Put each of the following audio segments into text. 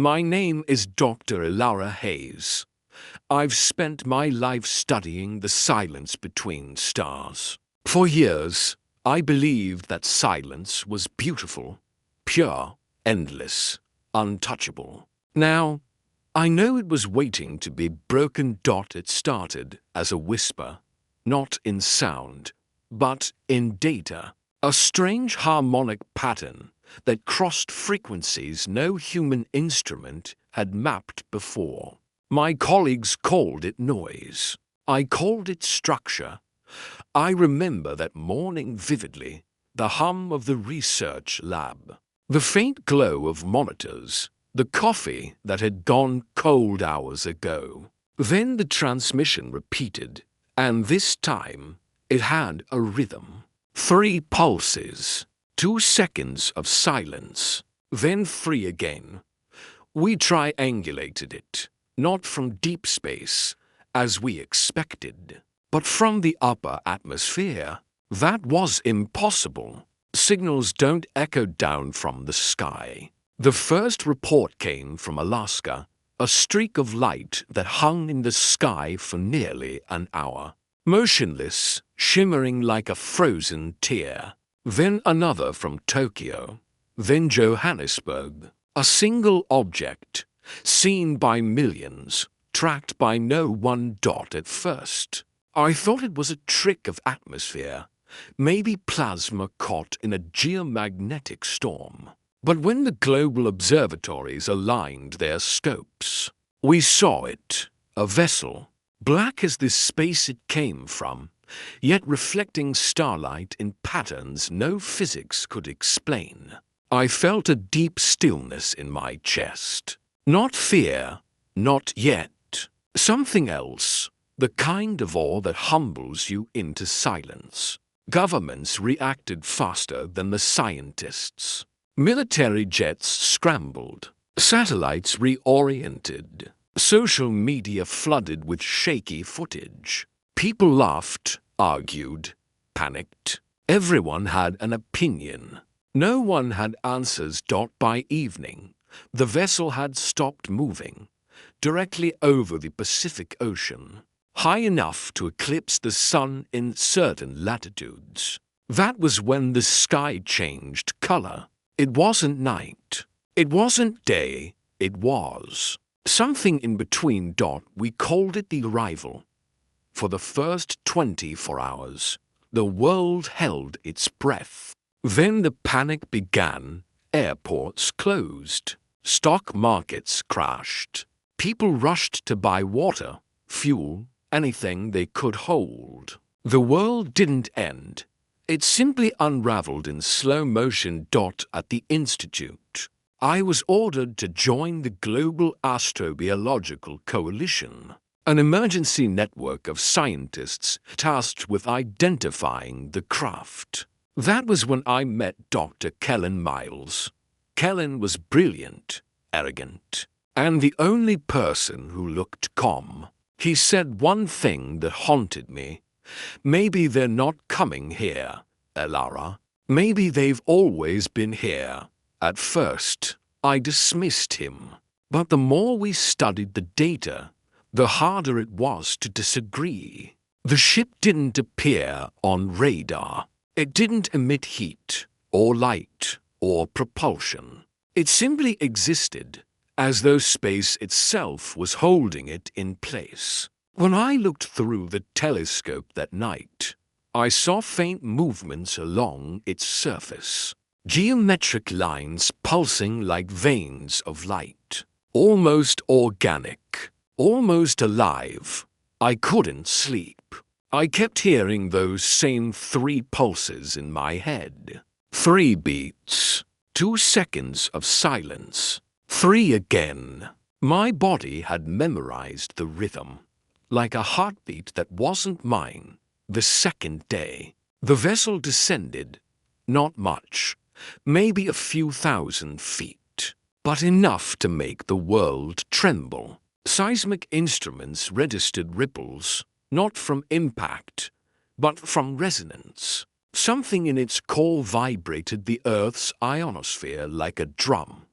My name is Dr. Elara Hayes. I've spent my life studying the silence between stars. For years, I believed that silence was beautiful, pure, endless, untouchable. Now, I know it was waiting to be broken. It started as a whisper, not in sound, but in data. A strange harmonic pattern that crossed frequencies no human instrument had mapped before. My colleagues called it noise. I called it structure. I remember that morning vividly, the hum of the research lab, the faint glow of monitors, the coffee that had gone cold hours ago. Then the transmission repeated, and this time it had a rhythm. 3 pulses, 2 seconds of silence, then 3 again. We triangulated it, not from deep space, as we expected, but from the upper atmosphere. That was impossible. Signals don't echo down from the sky. The first report came from Alaska, a streak of light that hung in the sky for nearly an hour, motionless, shimmering like a frozen tear. Then another from Tokyo, then Johannesburg. A single object, seen by millions, tracked by no one. At first, I thought it was a trick of atmosphere, maybe plasma caught in a geomagnetic storm. But when the global observatories aligned their scopes, we saw it, a vessel, black as the space it came from, yet reflecting starlight in patterns no physics could explain. I felt a deep stillness in my chest. Not fear, not yet. Something else, the kind of awe that humbles you into silence. Governments reacted faster than the scientists. Military jets scrambled. Satellites reoriented. Social media flooded with shaky footage. People laughed, argued, panicked. Everyone had an opinion. No one had answers. By evening, the vessel had stopped moving, directly over the Pacific Ocean, high enough to eclipse the sun in certain latitudes. That was when the sky changed color. It wasn't night. It wasn't day. It was something in between. We called it the arrival. For the first 24 hours, the world held its breath. Then the panic began. Airports closed. Stock markets crashed. People rushed to buy water, fuel, anything they could hold. The world didn't end. It simply unraveled in slow motion. At the Institute, I was ordered to join the Global Astrobiological Coalition, an emergency network of scientists tasked with identifying the craft. That was when I met Dr. Kellen Miles. Kellen was brilliant, arrogant, and the only person who looked calm. He said one thing that haunted me. Maybe they're not coming here, Elara. Maybe they've always been here. At first, I dismissed him. But the more we studied the data, the harder it was to disagree. The ship didn't appear on radar. It didn't emit heat, or light, or propulsion. It simply existed, as though space itself was holding it in place. When I looked through the telescope that night, I saw faint movements along its surface. Geometric lines pulsing like veins of light. Almost organic. Almost alive. I couldn't sleep. I kept hearing those same 3 pulses in my head. 3 beats. 2 seconds of silence. 3 again. My body had memorized the rhythm, like a heartbeat that wasn't mine. The second day, the vessel descended. Not much, maybe a few thousand feet, but enough to make the world tremble. Seismic instruments registered ripples, not from impact, but from resonance. Something in its core vibrated the Earth's ionosphere like a drum.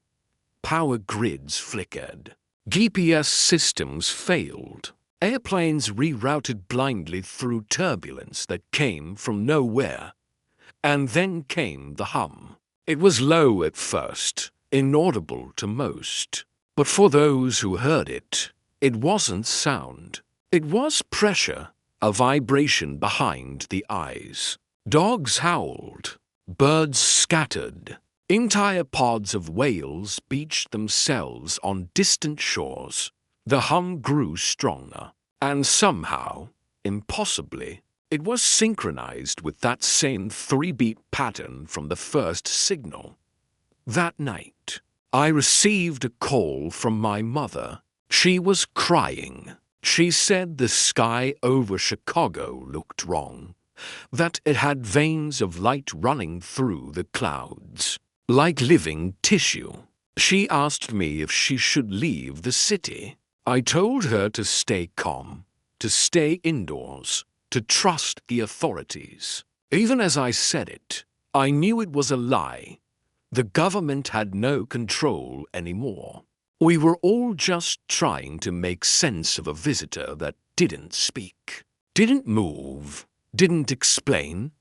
Power grids flickered. GPS systems failed. Airplanes rerouted blindly through turbulence that came from nowhere. And then came the hum. It was low at first, inaudible to most. But for those who heard it, it wasn't sound. It was pressure, a vibration behind the eyes. Dogs howled. Birds scattered. Entire pods of whales beached themselves on distant shores. The hum grew stronger. And somehow, impossibly, it was synchronized with that same 3-beat pattern from the first signal. That night, I received a call from my mother. She was crying. She said the sky over Chicago looked wrong, that it had veins of light running through the clouds, like living tissue. She asked me if she should leave the city. I told her to stay calm, to stay indoors, to trust the authorities. Even as I said it, I knew it was a lie. The government had no control anymore. We were all just trying to make sense of a visitor that didn't speak, didn't move, didn't explain.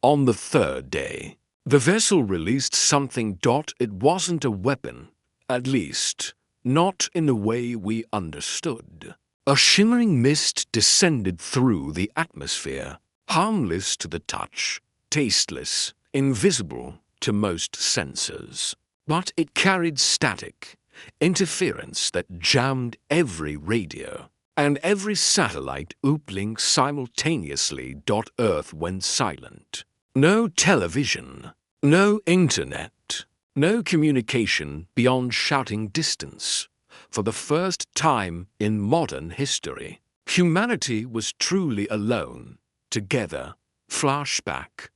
On the third day, the vessel released something. It wasn't a weapon, at least, not in the way we understood. A shimmering mist descended through the atmosphere, harmless to the touch, tasteless, invisible to most senses. But it carried static, interference that jammed every radio, and every satellite uplink simultaneously. Earth went silent. No television, no internet, no communication beyond shouting distance. For the first time in modern history, humanity was truly alone, together. Flashback.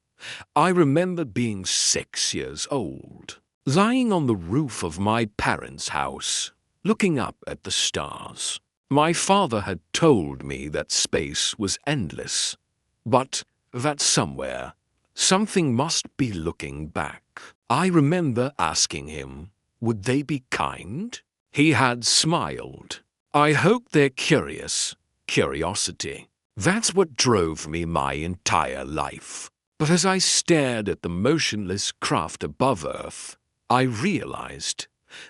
I remember being 6 years old, lying on the roof of my parents' house, looking up at the stars. My father had told me that space was endless, but that somewhere, something must be looking back. I remember asking him, would they be kind? He had smiled. I hope they're curious. Curiosity. That's what drove me my entire life. But as I stared at the motionless craft above Earth, I realized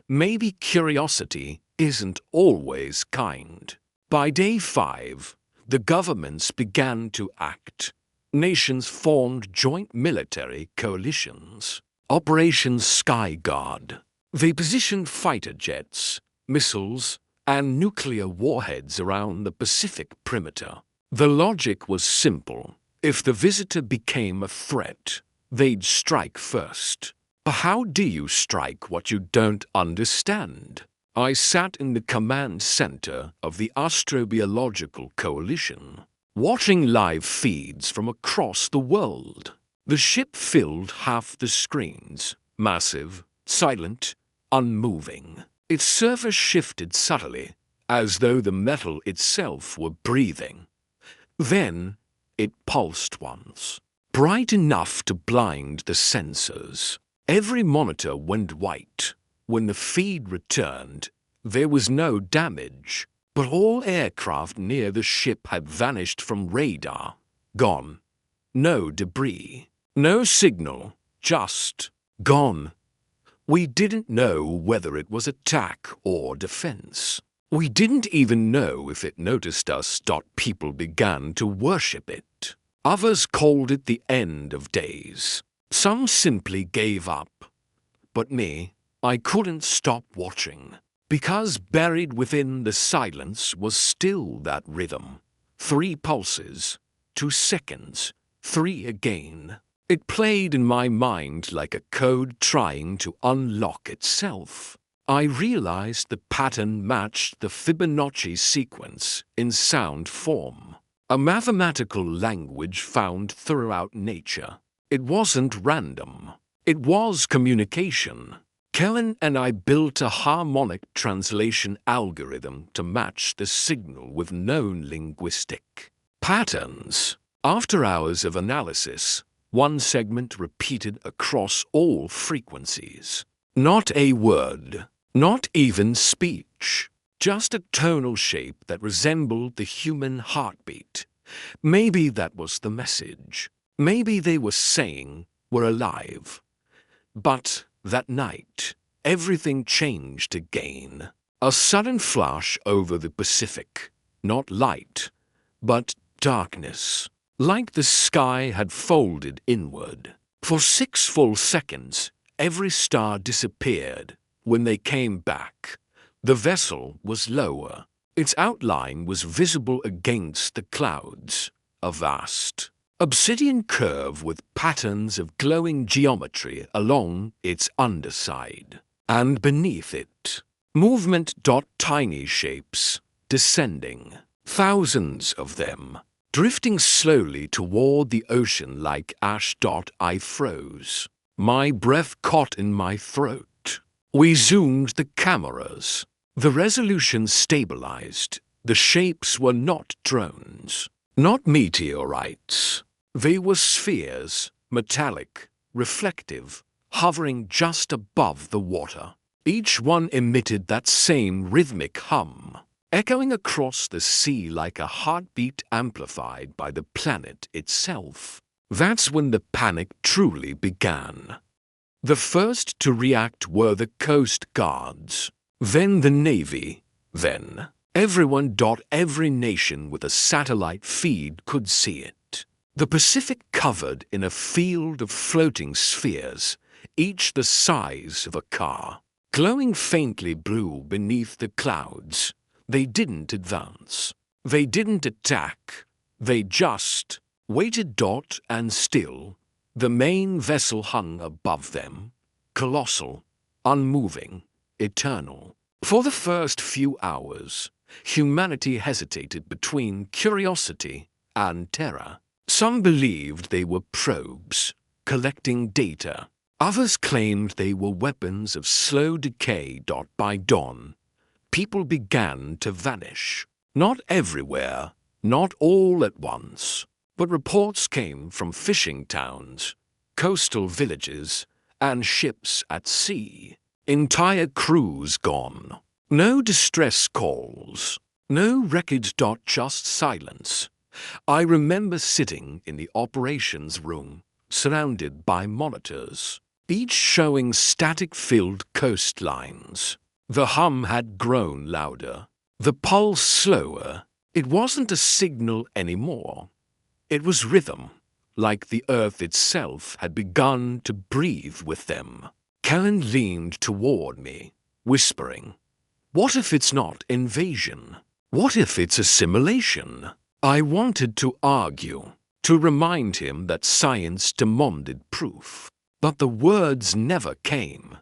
maybe curiosity isn't always kind. By day 5, the governments began to act. Nations formed joint military coalitions. Operation Sky Guard. They positioned fighter jets, missiles, and nuclear warheads around the Pacific perimeter. The logic was simple. If the visitor became a threat, they'd strike first. But how do you strike what you don't understand? I sat in the command center of the Astrobiological Coalition, watching live feeds from across the world. The ship filled half the screens, massive, silent, unmoving. Its surface shifted subtly, as though the metal itself were breathing. Then it pulsed once, bright enough to blind the sensors. Every monitor went white. When the feed returned, there was no damage, but all aircraft near the ship had vanished from radar. Gone. No debris. No signal. Just gone. We didn't know whether it was attack or defense. We didn't even know if it noticed us. People began to worship it. Others called it the end of days. Some simply gave up. But me, I couldn't stop watching. Because buried within the silence was still that rhythm. 3 pulses, 2 seconds, 3 again. It played in my mind like a code trying to unlock itself. I realized the pattern matched the Fibonacci sequence in sound form, a mathematical language found throughout nature. It wasn't random. It was communication. Kellen and I built a harmonic translation algorithm to match the signal with known linguistic patterns. After hours of analysis, one segment repeated across all frequencies. Not a word, Not even speech, just a tonal shape that resembled the human heartbeat. Maybe that was the message. Maybe they were saying we're alive. But that night, everything changed again. A sudden flash over the Pacific. Not light, but darkness. Like the sky had folded inward. For 6 full seconds, every star disappeared. When they came back, the vessel was lower. Its outline was visible against the clouds. A vast, obsidian curve with patterns of glowing geometry along its underside. And beneath it, movement. Tiny shapes, descending. Thousands of them, drifting slowly toward the ocean like ash. I froze. My breath caught in my throat. We zoomed the cameras. The resolution stabilized. The shapes were not drones, not meteorites. They were spheres, metallic, reflective, hovering just above the water. Each one emitted that same rhythmic hum, echoing across the sea like a heartbeat amplified by the planet itself. That's when the panic truly began. The first to react were the Coast Guards, then the Navy, then everyone. Every nation with a satellite feed could see it. The Pacific covered in a field of floating spheres, each the size of a car, glowing faintly blue beneath the clouds. They didn't advance. They didn't attack. They just waited. And still, the main vessel hung above them, colossal, unmoving, eternal. For the first few hours, humanity hesitated between curiosity and terror. Some believed they were probes, collecting data. Others claimed they were weapons of slow decay. By dawn, people began to vanish. Not everywhere, not all at once, but reports came from fishing towns, coastal villages, and ships at sea. Entire crews gone. No distress calls, no wreckage. Just silence. I remember sitting in the operations room, surrounded by monitors, each showing static-filled coastlines. The hum had grown louder, the pulse slower. It wasn't a signal anymore. It was rhythm, like the earth itself had begun to breathe with them. Kellen leaned toward me, whispering, "What if it's not invasion? What if it's assimilation?" I wanted to argue, to remind him that science demanded proof. But the words never came,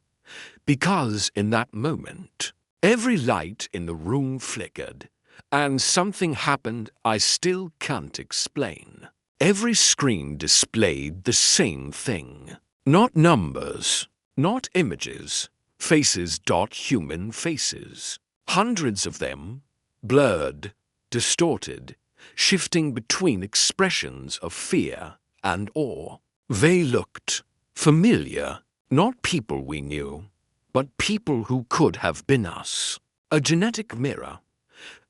because in that moment, every light in the room flickered, and something happened I still can't explain. Every screen displayed the same thing. Not numbers, not images, faces. Human faces. Hundreds of them, blurred, distorted, shifting between expressions of fear and awe. They looked familiar, not people we knew, but people who could have been us. A genetic mirror.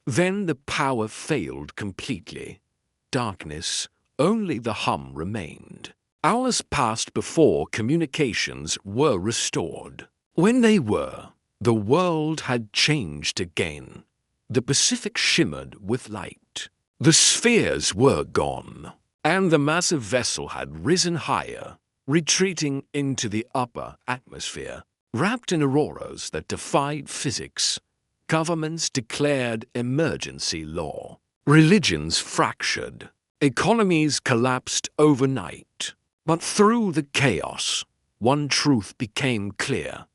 Then the power failed completely. Darkness, only the hum remained. Hours passed before communications were restored. When they were, the world had changed again. The Pacific shimmered with light. The spheres were gone, and the massive vessel had risen higher, retreating into the upper atmosphere, wrapped in auroras that defied physics. Governments declared emergency law. Religions fractured. Economies collapsed overnight. But through the chaos, one truth became clear.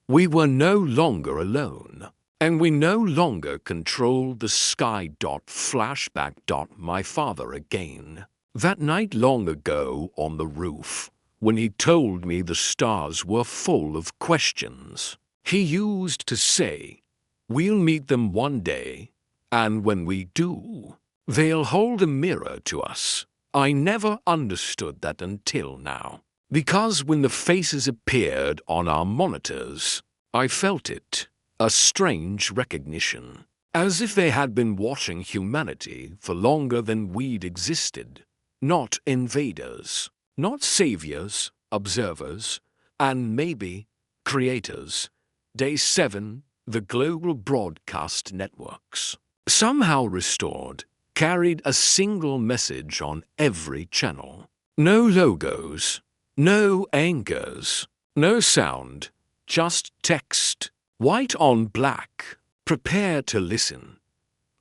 We were no longer alone, and we no longer controlled the sky. Flashback. My father again. That night long ago on the roof, when he told me the stars were full of questions, he used to say, "We'll meet them one day, and when we do, they'll hold a mirror to us." I never understood that until now, because when the faces appeared on our monitors, I felt it. A strange recognition, as if they had been watching humanity for longer than we'd existed. Not invaders, not saviors, observers, and maybe creators. Day 7, the global broadcast networks, somehow restored, carried a single message on every channel. No logos, no anchors, no sound, just text, white on black. Prepare to listen.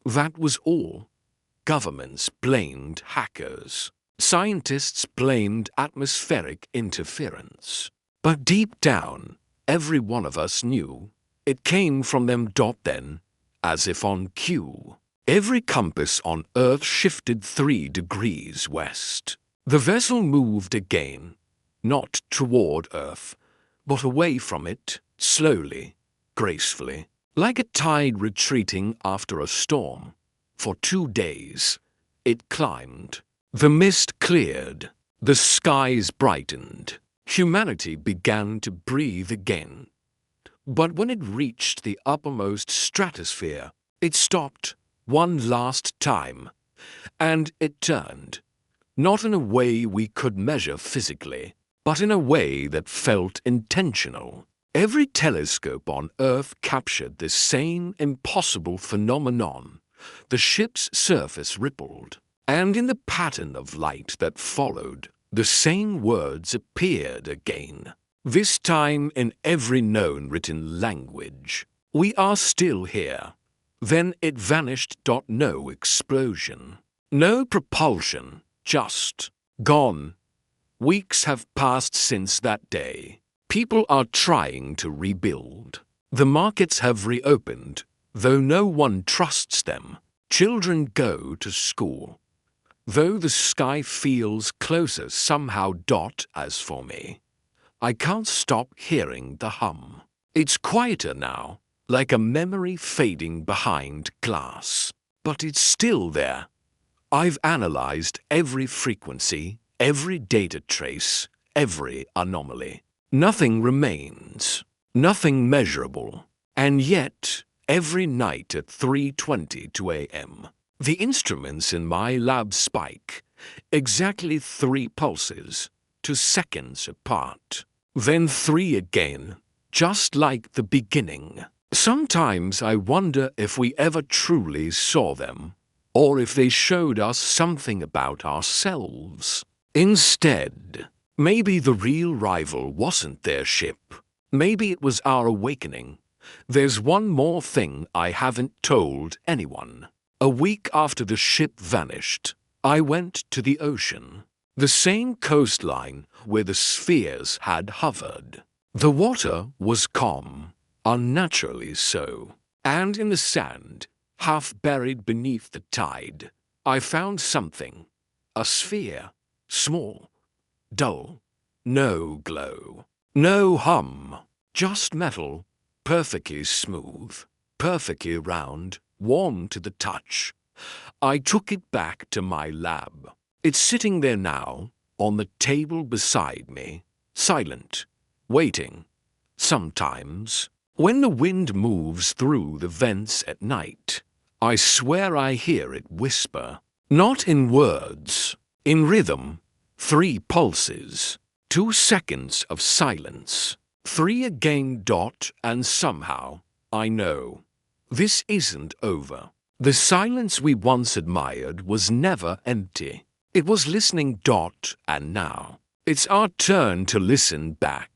That was all. Governments blamed hackers. Scientists blamed atmospheric interference. But deep down, every one of us knew it came from them. Then, as if on cue, every compass on Earth shifted 3 degrees west. The vessel moved again, not toward Earth, but away from it, slowly, gracefully, like a tide retreating after a storm. For 2 days, it climbed. The mist cleared. The skies brightened. Humanity began to breathe again. But when it reached the uppermost stratosphere, it stopped one last time, and it turned, not in a way we could measure physically, but in a way that felt intentional. Every telescope on Earth captured this same impossible phenomenon. The ship's surface rippled, and in the pattern of light that followed, the same words appeared again, this time in every known written language. We are still here. Then it vanished. No explosion. No propulsion. Just gone. Weeks have passed since that day. People are trying to rebuild. The markets have reopened, though no one trusts them. Children go to school, though the sky feels closer somehow. As for me, I can't stop hearing the hum. It's quieter now, like a memory fading behind glass. But it's still there. I've analyzed every frequency, every data trace, every anomaly. Nothing remains, nothing measurable. And yet, every night at 3:22 a.m., the instruments in my lab spike, exactly 3 pulses, 2 seconds apart. Then 3 again, just like the beginning. Sometimes I wonder if we ever truly saw them, or if they showed us something about ourselves. Instead, maybe the real rival wasn't their ship. Maybe it was our awakening. There's one more thing I haven't told anyone. A week after the ship vanished, I went to the ocean, the same coastline where the spheres had hovered. The water was calm, unnaturally so, and in the sand, half buried beneath the tide, I found something. A sphere, small, dull, no glow, no hum, just metal, perfectly smooth, perfectly round, warm to the touch. I took it back to my lab. It's sitting there now, on the table beside me, silent, waiting. Sometimes, when the wind moves through the vents at night, I swear I hear it whisper, not in words, in rhythm. 3 pulses, 2 seconds of silence, 3 again. And somehow, I know, this isn't over. The silence we once admired was never empty. It was listening. And now, it's our turn to listen back.